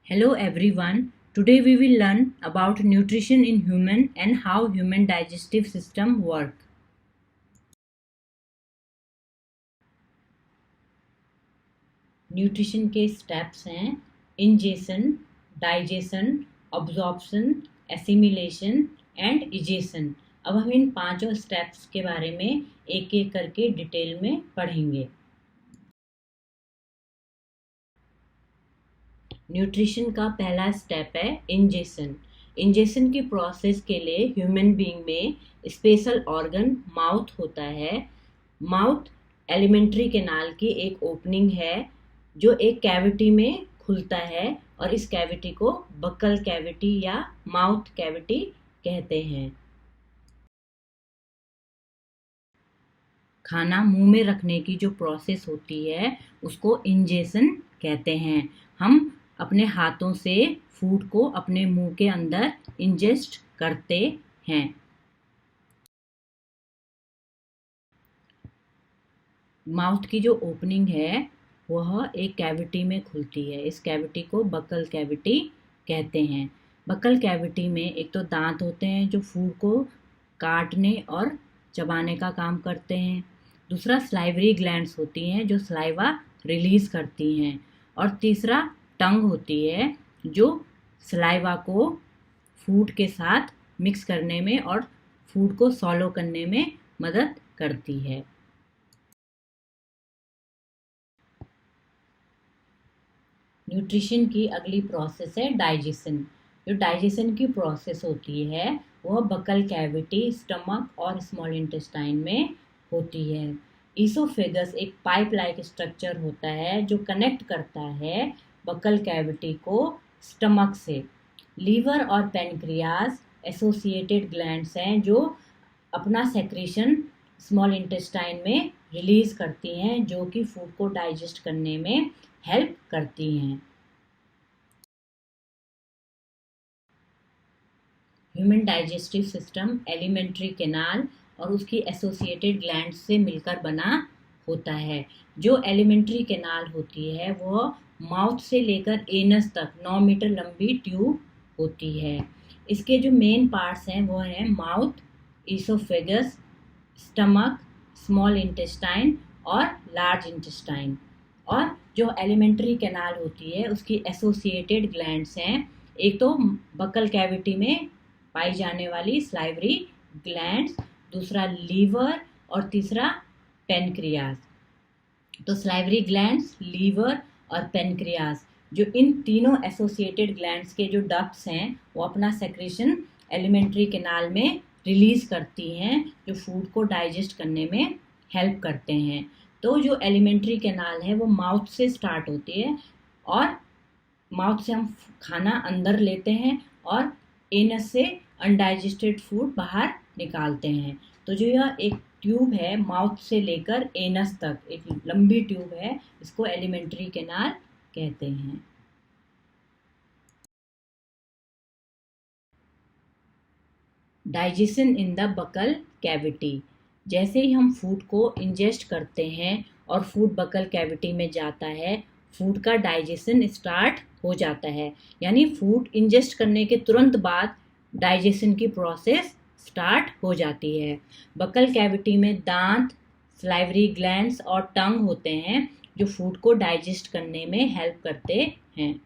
Hello everyone. Today we will learn about nutrition in human and how human digestive system work. Nutrition के steps हैं ingestion, digestion, absorption, assimilation and egestion. अब हम इन पांचों steps के बारे में एक एक करके डिटेल में पढ़ेंगे। न्यूट्रिशन का पहला स्टेप है इंजेशन। इंजेशन की प्रोसेस के लिए ह्यूमन बीइंग में स्पेशल ऑर्गन माउथ होता है। माउथ एलिमेंट्री कैनाल की एक ओपनिंग है जो एक कैविटी में खुलता है और इस कैविटी को बक्कल कैविटी या माउथ कैविटी कहते हैं। खाना मुंह में रखने की जो प्रोसेस होती है उसको इंजेशन कहते हैं। हम अपने हाथों से फूड को अपने मुंह के अंदर इंजेस्ट करते हैं। माउथ की जो ओपनिंग है वह एक कैविटी में खुलती है। इस कैविटी को बक्कल कैविटी कहते हैं। बक्कल कैविटी में एक तो दांत होते हैं जो फूड को काटने और चबाने का काम करते हैं। दूसरा स्लाइवरी ग्लैंड्स होती हैं जो स्लाइवा रिलीज करती हैं। और तीसरा टंग होती है जो स्लाइवा को फूड के साथ मिक्स करने में और फूड को सॉलो करने में मदद करती है। न्यूट्रिशन की अगली प्रोसेस है डाइजेशन। जो डाइजेशन की प्रोसेस होती है वह बक्कल कैविटी, स्टमक और स्मॉल इंटेस्टाइन में होती है। ईसोफेगस एक पाइप लाइक स्ट्रक्चर होता है जो कनेक्ट करता है बक्कल कैविटी को स्टमक से। लीवर और पेनक्रियाज एसोसिएटेड ग्लैंड्स हैं जो अपना सेक्रेशन स्मॉल इंटेस्टाइन में रिलीज करती हैं जो कि फूड को डाइजेस्ट करने में हेल्प करती हैं। Human digestive system alimentary canal और उसकी एसोसिएटेड ग्लैंड्स से मिलकर बना होता है। जो एलिमेंट्री कैनाल होती है वह माउथ से लेकर एनस तक 9 मीटर लंबी ट्यूब होती है। इसके जो मेन पार्ट्स हैं वो हैं mouth, oesophagus, stomach, small intestine और लार्ज इंटेस्टाइन। और जो एलिमेंट्री कैनाल होती है उसकी एसोसिएटेड ग्लैंड्स हैं एक तो बक्कल कैविटी में पाई जाने वाली स्लाइवरी ग्लैंड्स, दूसरा लीवर और तीसरा पेनक्रियाज। तो स्लाइवरी ग्लैंड्स, लीवर और पेनक्रियाज जो इन तीनों एसोसिएटेड ग्लैंड्स के जो डक्ट्स हैं वो अपना सेक्रेशन एलिमेंट्री कैनाल में रिलीज करती हैं जो फूड को डाइजेस्ट करने में हेल्प करते हैं। तो जो एलिमेंट्री कैनाल है वो माउथ से स्टार्ट होती है और माउथ से हम खाना अंदर लेते हैं और एनस से अनडाइजेस्टेड फूड बाहर निकालते हैं। तो जो यह एक ट्यूब है माउथ से लेकर एनस तक एक लंबी ट्यूब है, इसको एलिमेंट्री कैनाल कहते हैं। Digestion in the buccal cavity. जैसे ही हम फूड को इंजेस्ट करते हैं और फूड बक्कल कैविटी में जाता है फूड का डाइजेशन स्टार्ट हो जाता है। यानी फूड इंजेस्ट करने के तुरंत बाद डाइजेशन की प्रोसेस स्टार्ट हो जाती है। बक्कल कैविटी में दांत, स्लाइवरी ग्लैंड्स और टंग होते हैं जो फूड को डाइजेस्ट करने में हेल्प करते हैं।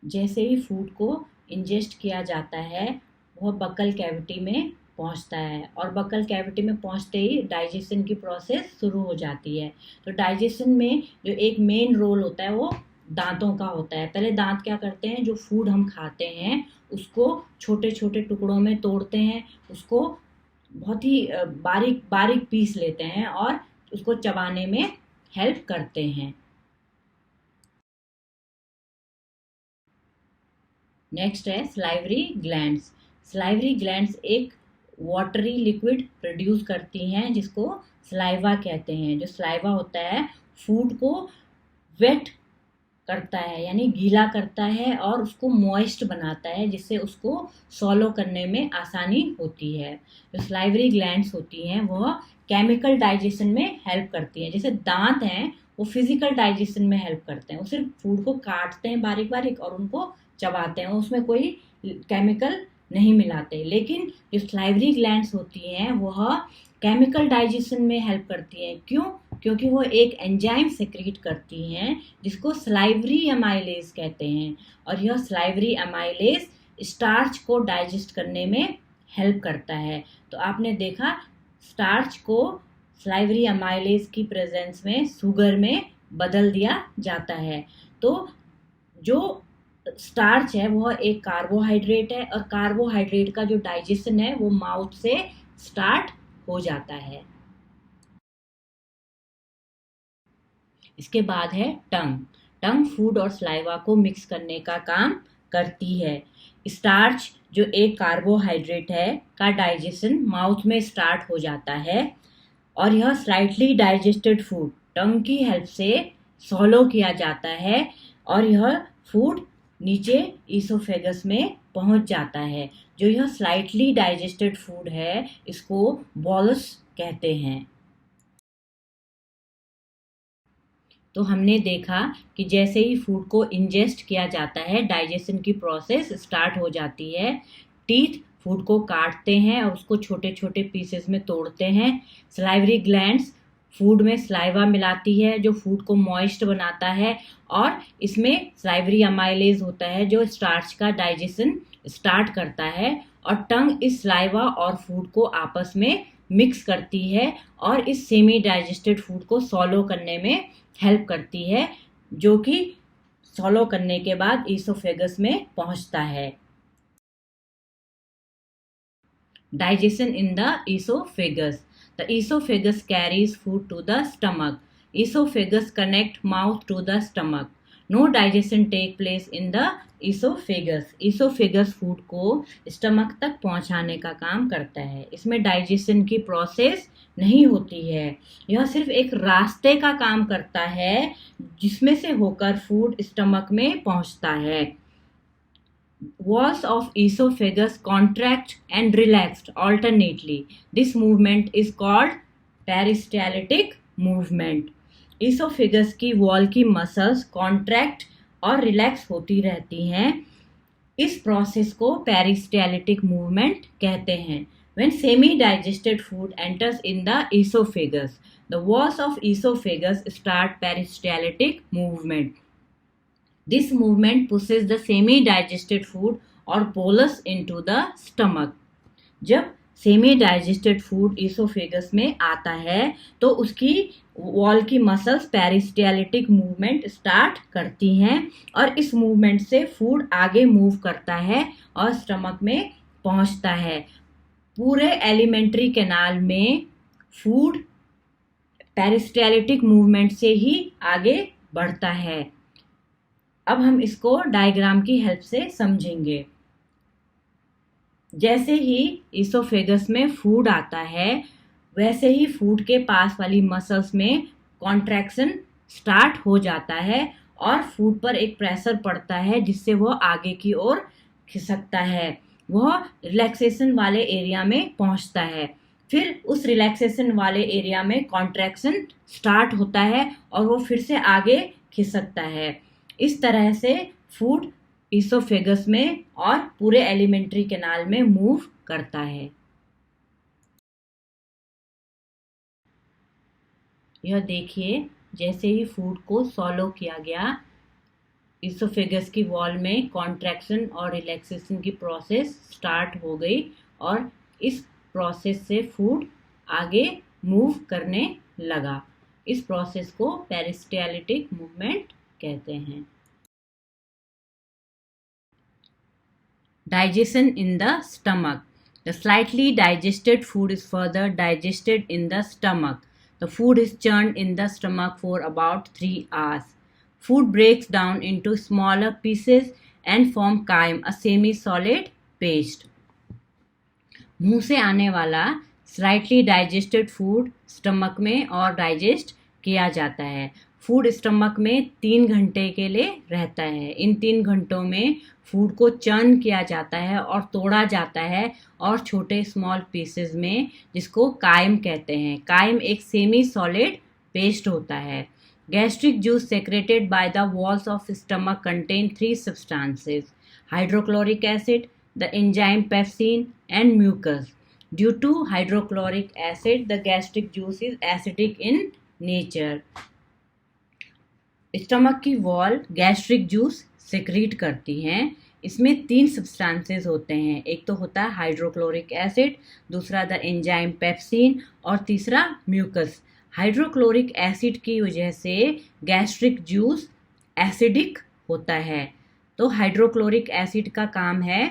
जैसे ही फूड को इंजेस्ट किया जाता है वह बक्कल कैविटी में पहुंचता है और बक्कल कैविटी में पहुंचते ही डाइजेशन की प्रोसेस शुरू हो जाती है। तो डाइजेशन में जो एक मेन रोल होता है वो दांतों का होता है। पहले दांत क्या करते हैं, जो फूड हम खाते हैं उसको छोटे छोटे टुकड़ों में तोड़ते हैं, उसको बहुत ही बारीक बारीक पीस लेते हैं और उसको चबाने में हेल्प करते हैं। नेक्स्ट है स्लाइवरी ग्लैंड्स। स्लाइवरी ग्लैंड्स एक वाटरी लिक्विड प्रोड्यूस करती हैं जिसको स्लाइवा कहते हैं। जो स्लाइवा होता है फूड को वेट करता है यानी गीला करता है और उसको मॉइस्ट बनाता है जिससे उसको सॉलो करने में आसानी होती है। जो स्लाइवरी ग्लैंड्स होती हैं वह केमिकल डाइजेशन में हेल्प करती हैं। जैसे दांत हैं वो फिजिकल डाइजेशन में हेल्प करते हैं। वो सिर्फ फूड को काटते हैं बारीक बारीक और उनको चबाते हैं, उसमें कोई केमिकल नहीं मिलाते। लेकिन जो स्लाइवरी ग्लैंड्स होती हैं वह केमिकल डाइजेशन में हेल्प करती हैं। क्यों? क्योंकि वो एक एंजाइम सेक्रेट करती हैं जिसको स्लाइवरी अमाइलेज कहते हैं, और यह स्लाइवरी अमाइलेज स्टार्च को डाइजेस्ट करने में हेल्प करता है। तो आपने देखा स्टार्च को स्लाइवरी अमाइलेज की प्रेजेंस में शुगर में बदल दिया जाता है। तो जो स्टार्च है वह एक कार्बोहाइड्रेट है, और कार्बोहाइड्रेट का जो डाइजेशन है वो माउथ से स्टार्ट हो जाता है। इसके बाद है टंग। टंग फूड और स्लाइवा को मिक्स करने का काम करती है। स्टार्च जो एक कार्बोहाइड्रेट है का डाइजेशन माउथ में स्टार्ट हो जाता है, और यह स्लाइटली डाइजेस्टेड फूड टंग की हेल्प से सॉलो किया जाता है, और यह फूड नीचे ईसोफेगस में पहुंच जाता है। जो यह स्लाइटली डाइजेस्टेड फूड है इसको बोलस कहते हैं। तो हमने देखा कि जैसे ही फूड को इंजेस्ट किया जाता है डाइजेशन की प्रोसेस स्टार्ट हो जाती है। टीथ फूड को काटते हैं और उसको छोटे छोटे पीसेस में तोड़ते हैं। स्लाइवरी ग्लैंड्स फूड में स्लाइवा मिलाती है जो फूड को मॉइस्ट बनाता है, और इसमें स्लाइवरी अमाइलेज होता है जो स्टार्च का डाइजेशन स्टार्ट करता है। और टंग इस स्लाइवा और फूड को आपस में मिक्स करती है और इस सेमी डाइजेस्टेड फूड को सॉलो करने में हेल्प करती है, जो कि सॉलो करने के बाद ईसोफेगस में पहुंचता है। Digestion in the esophagus. The esophagus carries food to the stomach. Esophagus connect mouth to the stomach. No digestion take place in the esophagus. Esophagus food को स्टमक तक पहुंचाने का काम करता है। इसमें डाइजेशन की प्रोसेस नहीं होती है। यह सिर्फ एक रास्ते का काम करता है जिसमें से होकर फूड स्टमक में पहुंचता है। Walls of esophagus contract and relaxed alternately. This movement is called peristaltic movement. Esophagus की वॉल की मसल्स कॉन्ट्रैक्ट और रिलैक्स होती रहती हैं। इस प्रोसेस को पेरिस्टाल्टिक मूवमेंट कहते हैं। When semi-digested food enters in the esophagus, the walls of esophagus start peristaltic movement. This movement pushes the semi-digested food or bolus into the stomach. जब semi digested food oesophagus में आता है तो उसकी wall की muscles peristaltic movement start करती हैं, और इस मूवमेंट से फूड आगे मूव करता है और स्टमक में पहुंचता है। पूरे एलिमेंट्री कैनाल में फूड पेरिस्टाल्टिक मूवमेंट से ही आगे बढ़ता है। अब हम इसको डायग्राम की हेल्प से समझेंगे। जैसे ही ईसोफेगस में फूड आता है वैसे ही फूड के पास वाली मसल्स में कॉन्ट्रैक्शन स्टार्ट हो जाता है और फूड पर एक प्रेशर पड़ता है जिससे वह आगे की ओर खिसकता है। वह रिलैक्सेशन वाले एरिया में पहुंचता है। फिर उस रिलैक्सेशन वाले एरिया में कॉन्ट्रैक्शन स्टार्ट होता है और वो फिर से आगे खिसकता है। इस तरह से फूड ईसोफेगस में और पूरे एलिमेंट्री कैनाल में मूव करता है। यह देखिए, जैसे ही फूड को सॉलो किया गया ईसोफेगस की वॉल में कॉन्ट्रैक्शन और रिलैक्सेशन की प्रोसेस स्टार्ट हो गई, और इस प्रोसेस से फूड आगे मूव करने लगा। इस प्रोसेस को पेरिस्टाल्टिक मूवमेंट कहते हैं। Digestion in the stomach. The slightly digested food is further digested in the stomach. The food is churned in the stomach for about 3 hours. Food breaks down into smaller pieces and form chyme, a semi-solid paste. मुंह से आने वाला slightly digested food stomach में और digest किया जाता है। Food stomach में 3 घंटे के लिए रहता है। इन 3 घंटों में फूड को चर्न किया जाता है और तोड़ा जाता है और छोटे स्मॉल पीसेस में, जिसको काइम कहते हैं। काइम एक सेमी सॉलिड पेस्ट होता है। Gastric juice secreted by the walls of stomach contain three substances: hydrochloric acid, the enzyme pepsin, and mucus. Due to hydrochloric acid, the gastric juice is acidic in nature. Stomach की wall gastric juice secrete करती हैं। इसमें तीन substances होते हैं, एक तो होता है हाइड्रोक्लोरिक एसिड, दूसरा द एंजाइम पेप्सिन और तीसरा म्यूकस। हाइड्रोक्लोरिक एसिड की वजह से गैस्ट्रिक जूस एसिडिक होता है। तो हाइड्रोक्लोरिक एसिड का काम है,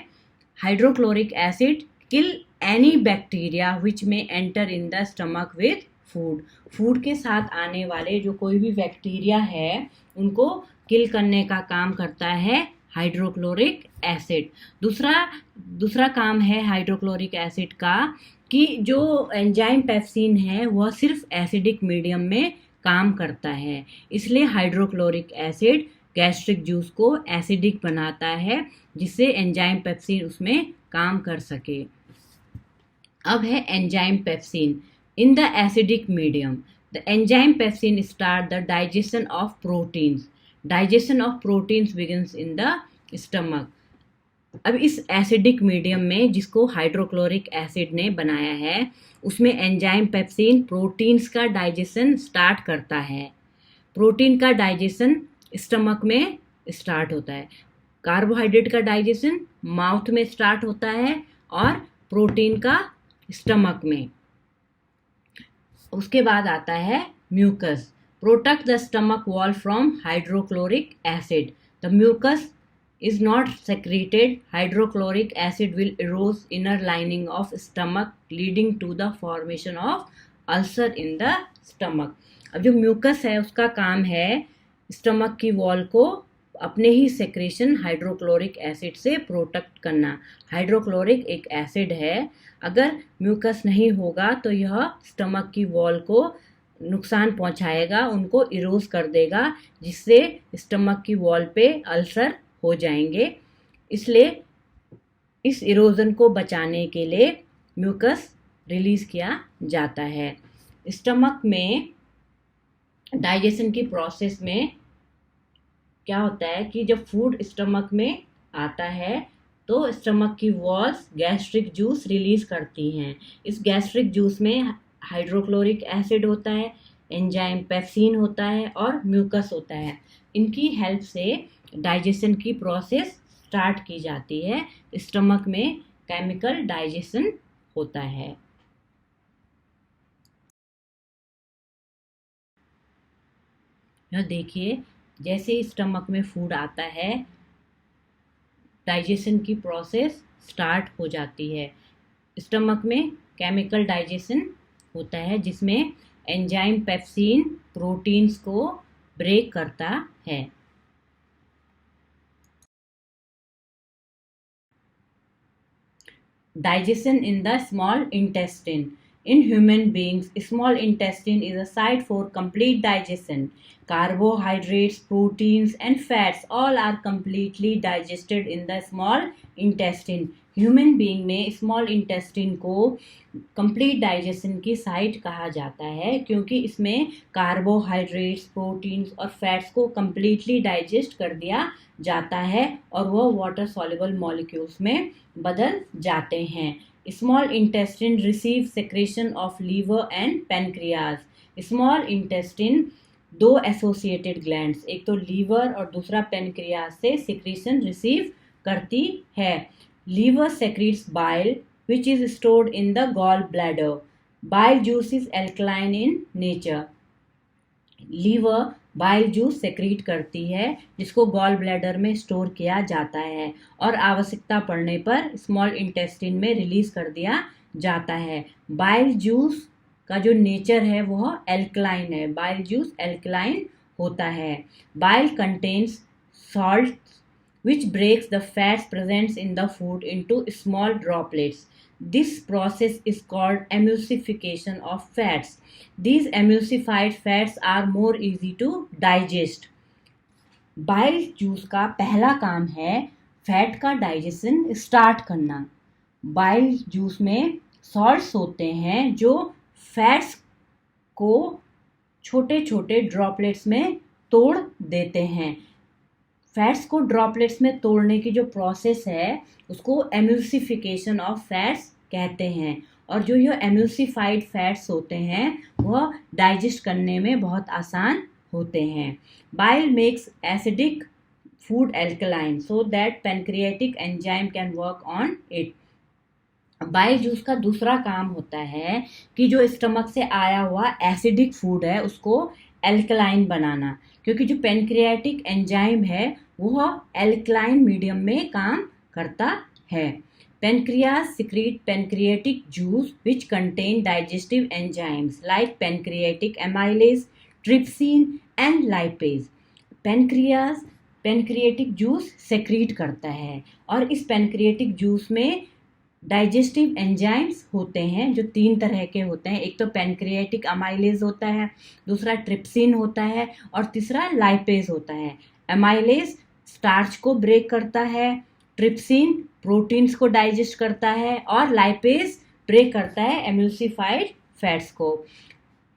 hydrochloric acid kill any bacteria which में enter in the stomach with food. Food के साथ आने वाले जो कोई भी बैक्टीरिया है उनको किल करने का काम करता है हाइड्रोक्लोरिक एसिड। दूसरा काम है हाइड्रोक्लोरिक एसिड का कि जो एंजाइम पेप्सिन है वह सिर्फ एसिडिक मीडियम में काम करता है, इसलिए हाइड्रोक्लोरिक एसिड गैस्ट्रिक जूस को एसिडिक बनाता है जिससे एंजाइम पेप्सिन उसमें काम कर सके। अब है enzyme pepsin. In the acidic medium, the enzyme pepsin starts the digestion of proteins. Digestion of proteins begins in the stomach. अब इस एसिडिक मीडियम में जिसको हाइड्रोक्लोरिक एसिड ने बनाया है उसमें एंजाइम पेप्सिन प्रोटीन्स का डाइजेशन स्टार्ट करता है। प्रोटीन का डाइजेशन स्टमक में स्टार्ट होता है, कार्बोहाइड्रेट का डाइजेशन माउथ में स्टार्ट होता है और प्रोटीन का स्टमक में। उसके बाद आता है mucus. Protect the stomach wall from hydrochloric acid. The mucus is not secreted. Hydrochloric acid will erode inner lining of stomach leading to the formation of ulcer in the stomach. अब जो mucus है उसका काम है stomach की wall को अपने ही secretion hydrochloric acid से प्रोटेक्ट करना। हाइड्रोक्लोरिक एक एसिड है, अगर म्यूकस नहीं होगा तो यह स्टमक की वॉल को नुकसान पहुंचाएगा, उनको इरोज कर देगा जिससे स्टमक की वॉल पे अल्सर हो जाएंगे। इसलिए इस इरोजन को बचाने के लिए म्यूकस रिलीज किया जाता है। स्टमक में डाइजेशन की प्रोसेस में क्या होता है कि जब फूड स्टमक में आता है तो स्टमक की वॉल्स गैस्ट्रिक जूस रिलीज करती हैं। इस गैस्ट्रिक जूस में हाइड्रोक्लोरिक एसिड होता है, एंजाइम पेप्सिन होता है और म्यूकस होता है। इनकी हेल्प से डाइजेशन की प्रोसेस स्टार्ट की जाती है। स्टमक में केमिकल डाइजेशन होता है। यह देखिए, जैसे स्टमक में फूड आता है डाइजेशन की प्रोसेस स्टार्ट हो जाती है। स्टमक में केमिकल डाइजेशन होता है जिसमें एंजाइम पेप्सिन प्रोटीन्स को ब्रेक करता है। Digestion in the small intestine. In human beings, small intestine is a site for complete digestion. Carbohydrates, proteins and fats all are completely digested in the small intestine. Human being में small intestine को complete digestion की site कहा जाता है क्योंकि इसमें carbohydrates, proteins और fats को कंप्लीटली डाइजेस्ट कर दिया जाता है और वह वाटर सॉल्युबल मॉलिक्यूल्स में बदल जाते हैं। Small intestine receive secretion of liver and pancreas. Small intestine दो एसोसिएटेड ग्लैंड्स, एक तो लीवर और दूसरा पेनक्रियाज से सेक्रेशन रिसीव करती है। Liver secretes bile which is stored in the gallbladder. Bile juice is alkaline in nature. Liver bile juice secrete करती है जिसको गॉल ब्लैडर में स्टोर किया जाता है और आवश्यकता पड़ने पर स्मॉल इंटेस्टिन में रिलीज कर दिया जाता है। बाइल जूस का जो नेचर है वह एल्कलाइन है। बाइल जूस एल्कलाइन होता है। Bile contains salt which breaks the fats present in the food into small droplets. This process is called emulsification of fats. These emulsified fats are more easy to digest. Bile juice का पहला काम है fat का digestion start करना। Bile juice में salts होते हैं जो फैट्स को छोटे छोटे ड्रॉपलेट्स में तोड़ देते हैं। फैट्स को ड्रॉपलेट्स में तोड़ने की जो प्रोसेस है उसको एम्यूसिफिकेशन ऑफ फैट्स कहते हैं। और जो ये एम्यूसिफाइड फैट्स होते हैं वह डाइजेस्ट करने में बहुत आसान होते हैं। Bile makes acidic food alkaline so that pancreatic enzyme can work on it. Bile juice का दूसरा काम होता है कि जो स्टमक से आया हुआ एसिडिक फूड है उसको एल्कलाइन बनाना, क्योंकि जो पैनक्रियाटिक एंजाइम है वह एल्कलाइन मीडियम में काम करता है। Pancreas secrete pancreatic juice which contain digestive enzymes like pancreatic amylase, trypsin and lipase. Pancreas pancreatic juice secrete करता है और इस pancreatic juice में डाइजेस्टिव एंजाइम्स होते हैं जो 3 तरह के होते हैं। एक तो पैनक्रियाटिक अमाइलेज होता है, दूसरा ट्रिप्सिन होता है और तीसरा लाइपेज होता है। अमाइलेज स्टार्च को ब्रेक करता है, ट्रिप्सिन प्रोटीन्स को डाइजेस्ट करता है और लाइपेज ब्रेक करता है एम्यूसिफाइड फैट्स को।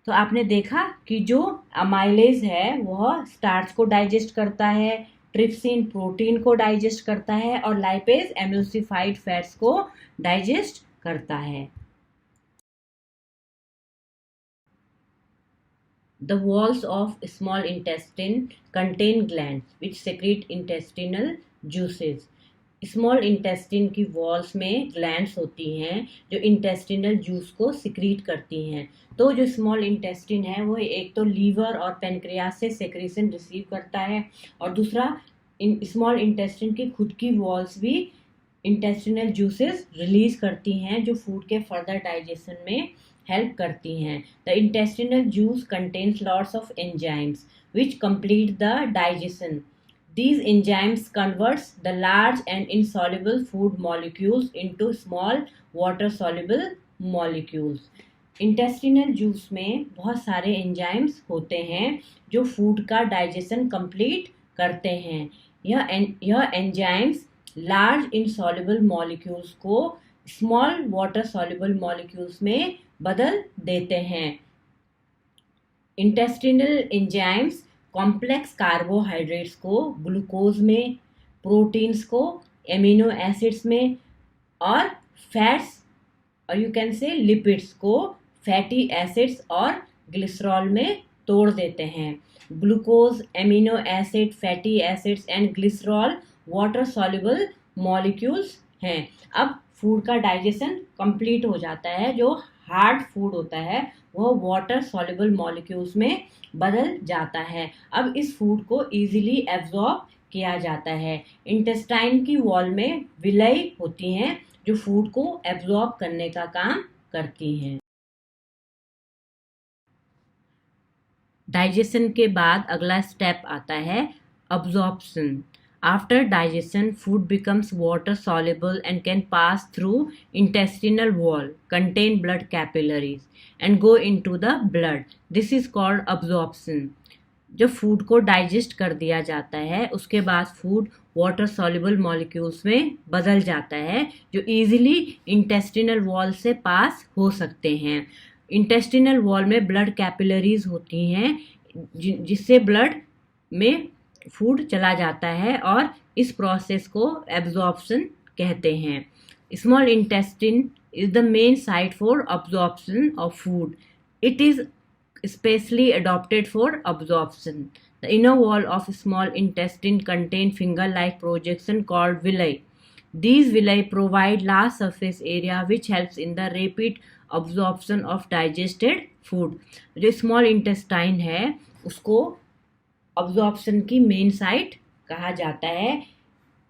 तो आपने देखा कि जो अमाइलेज है वह स्टार्च को डाइजेस्ट करता है, ट्रिप्सिन प्रोटीन को डाइजेस्ट करता है और लाइपेज एम्यूसिफाइड फैट्स को डाइजेस्ट करता है। The walls of small intestine contain glands which secrete intestinal juices. Small intestine की वॉल्स में ग्लैंड्स होती हैं जो इंटेस्टिनल जूस को सिक्रीट करती हैं। तो जो स्मॉल इंटेस्टिन है वो एक तो लीवर और पेनक्रियास से सेक्रेशन रिसीव करता है और दूसरा स्मॉल इंटेस्टिन की खुद की वॉल्स भी इंटेस्टिनल जूसेस रिलीज करती हैं जो फूड के फर्दर डाइजेशन में हेल्प करती हैं। The intestinal juice contains lots of enzymes which complete the digestion. These enzymes converts the large and insoluble food molecules into small water-soluble molecules. Intestinal juice में बहुत सारे enzymes होते हैं जो food का digestion complete करते हैं। यह enzymes large insoluble molecules को small water-soluble molecules में बदल देते हैं। Intestinal enzymes कॉम्प्लेक्स कार्बोहाइड्रेट्स को ग्लूकोज में, प्रोटीन्स को एमिनो एसिड्स में और फैट्स और यू कैन से लिपिड्स को फैटी एसिड्स और ग्लिसरॉल में तोड़ देते हैं। Glucose, amino acid, fatty acids and glycerol water soluble molecules हैं। अब फूड का डाइजेशन कंप्लीट हो जाता है। जो हार्ड फूड होता है वह वाटर सॉल्युबल मॉलिक्यूल्स में बदल जाता है। अब इस फूड को इजीली एब्जॉर्ब किया जाता है। इंटेस्टाइन की वॉल में विलाई होती हैं जो फूड को एब्जॉर्ब करने का काम करती हैं। डाइजेशन के बाद अगला स्टेप आता है absorption. After digestion, food becomes water soluble and can pass through intestinal wall, contain blood capillaries and go into the blood. This is called absorption. जब फूड को डाइजेस्ट कर दिया जाता है उसके बाद फूड वाटर सॉल्युबल मॉलिक्यूल्स में बदल जाता है जो इजीली इंटेस्टिनल वॉल से पास हो सकते हैं। इंटेस्टिनल वॉल में ब्लड कैपिलरीज होती हैं जिससे ब्लड में फूड चला जाता है और इस प्रोसेस को एब्जॉर्प्शन कहते हैं। Small intestine is the main site for absorption of food. It is specially adapted for absorption. The inner wall of small intestine contain finger-like projection called villi. These villi provide large surface area which helps in the rapid absorption of digested food. जो small intestine है उसको absorption की main site कहा जाता है।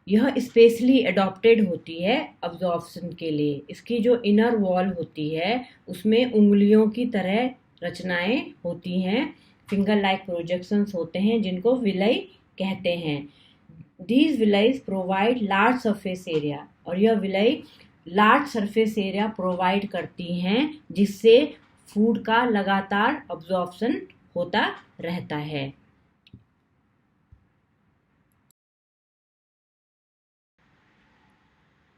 यह specially adopted होती है अब्जॉर्प्शन के लिए। इसकी जो इनर वॉल होती है उसमें उंगलियों की तरह रचनाएं होती हैं, फिंगर लाइक प्रोजेक्शंस होते हैं जिनको विलाई कहते हैं। These villi provide large surface area और यह villi large surface area provide करती हैं जिससे फूड का लगातार अब्जॉर्प्शन होता रहता है।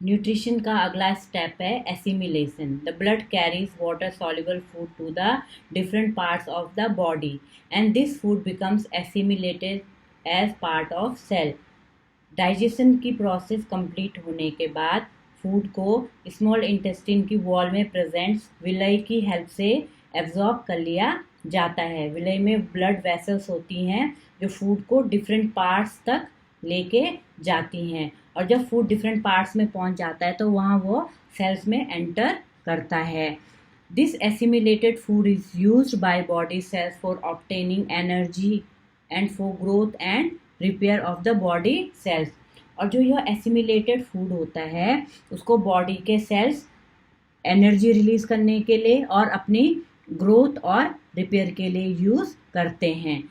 न्यूट्रिशन का अगला स्टेप है assimilation. The blood carries water soluble food to the different parts of the body and this food becomes assimilated as part of cell. Digestion की प्रोसेस कंप्लीट होने के बाद फूड को स्मॉल इंटेस्टिन की wall में present villi की help से absorb कर लिया जाता है। विलय में ब्लड वेसल्स होती हैं जो फूड को डिफरेंट पार्ट्स तक लेके जाती हैं, और जब फूड डिफरेंट पार्ट्स में पहुंच जाता है तो वहाँ वो सेल्स में एंटर करता है। This assimilated food is used by body cells for obtaining energy and for growth and repair of the body cells. और जो यह एसिमिलेटेड फूड होता है उसको बॉडी के सेल्स एनर्जी रिलीज करने के लिए और अपनी ग्रोथ और रिपेयर के लिए यूज करते हैं।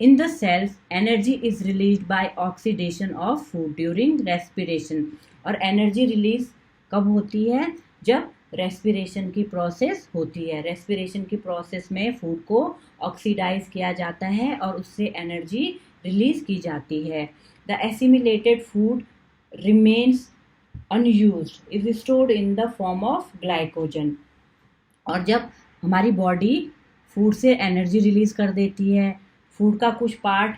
In the cells energy is release by oxidation of food during respiration. और एनर्जी रिलीज कब होती है? जब रेस्पिरेशन की प्रोसेस होती है। रेस्पिरेशन की प्रोसेस में फूड को ऑक्सीडाइज किया जाता है और उससे एनर्जी रिलीज की जाती है। The assimilated food remains unused is stored in the form of glycogen। और जब हमारी बॉडी फूड से एनर्जी रिलीज कर देती है, फूड का कुछ पार्ट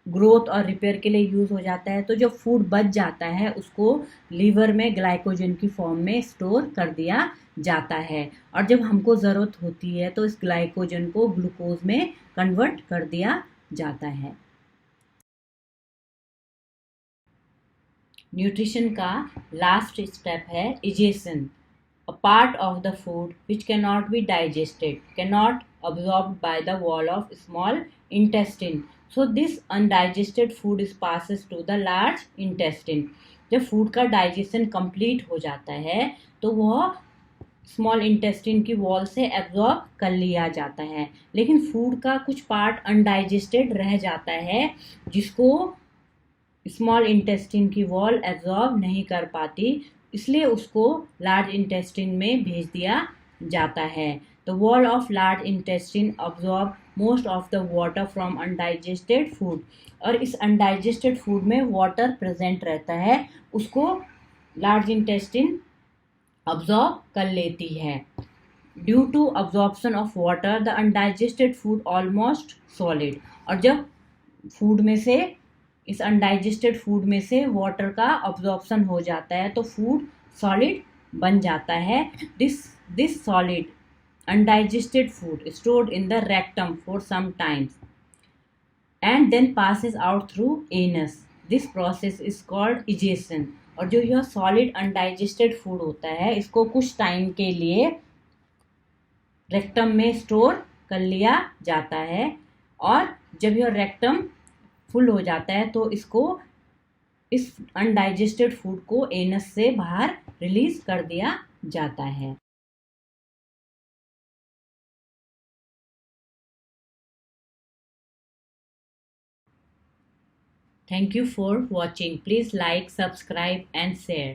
ग्रोथ और रिपेयर के लिए यूज हो जाता है, तो जो फूड बच जाता है उसको लीवर में ग्लाइकोजन की फॉर्म में स्टोर कर दिया जाता है। और जब हमको ज़रूरत होती है तो इस ग्लाइकोजन को ग्लूकोज में कन्वर्ट कर दिया जाता है। न्यूट्रिशन का लास्ट स्टेप है egestion. A part of the food which can not be digested, can not absorbed by the wall of small intestine, so this undigested food is passes to the large intestine। जब food का digestion complete हो जाता है तो वह small intestine की wall से absorb कर लिया जाता है, लेकिन फूड का कुछ पार्ट अनडाइजेस्टेड रह जाता है जिसको स्मॉल इंटेस्टिन की वॉल एब्जॉर्ब नहीं कर पाती, इसलिए उसको लार्ज इंटेस्टिन में भेज दिया जाता है। The wall of large intestine absorb most of the water from undigested food. और इस अनडाइजेस्टेड फूड में वाटर प्रेजेंट रहता है, उसको लार्ज इंटेस्टिन अब्जॉर्ब कर लेती है। Due to absorption of water the undigested food almost solid. और जब फूड में से इस अनडाइजेस्टेड फूड में से वाटर का अब्जॉर्प्शन हो जाता है तो फूड सॉलिड बन जाता है। This solid undigested food stored in the rectum for some time and then passes out through anus। This process is called egestion। और जो यह सॉलिड अनडाइजेस्टेड फूड होता है इसको कुछ टाइम के लिए रेक्टम में स्टोर कर लिया जाता है, और जब यह रेक्टम फुल हो जाता है तो इस अनडाइजेस्टेड फूड को एनस से बाहर रिलीज कर दिया जाता है। Thank you for watching. Please like, subscribe and share.